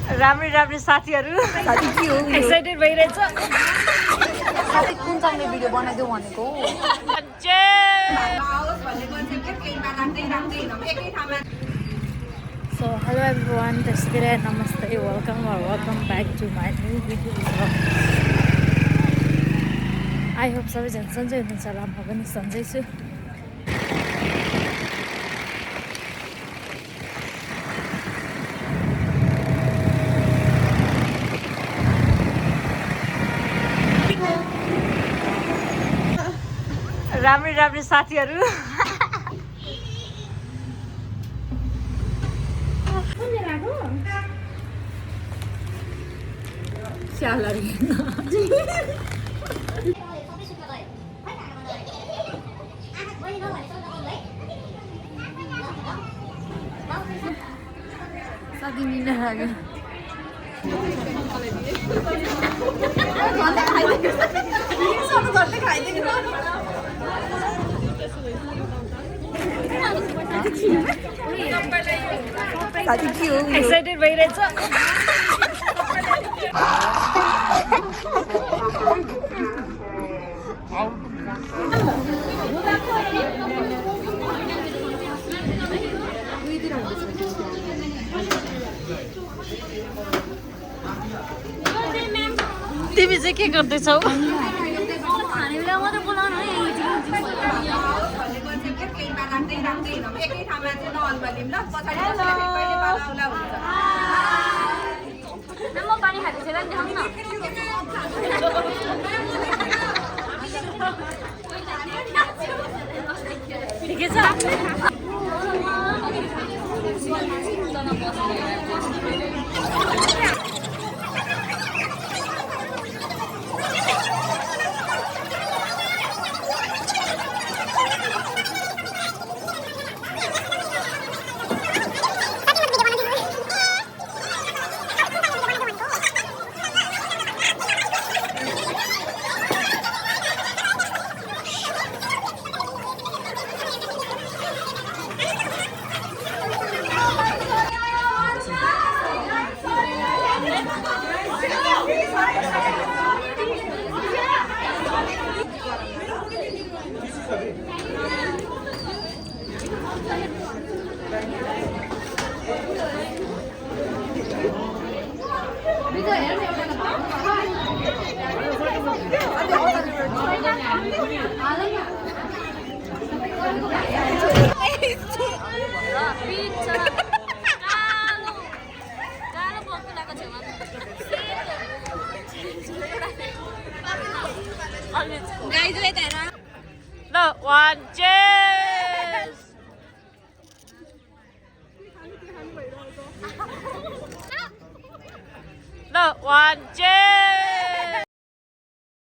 राम्री राम्री साथीहरू एक्साइटेड भइरहेछ। साथी कुन चाहिँ भिडियो बनाइदेऊ भनेको सो हेलो एभ्रिवान, त्यसैले नमस्ते, welcome back to my new video. I hope सबैजना सन्चै हुनुहुन्छ होला, म पनि सन्चै छु। राम्री राम्री साथीहरू साथी मिल्न लाग्यो। साथी के हो एक्साइटेड भइरहेछ। तिमी चाहिँ के गर्दैछौ? ठिकै छ। ल वान चेस। ल वान चेस।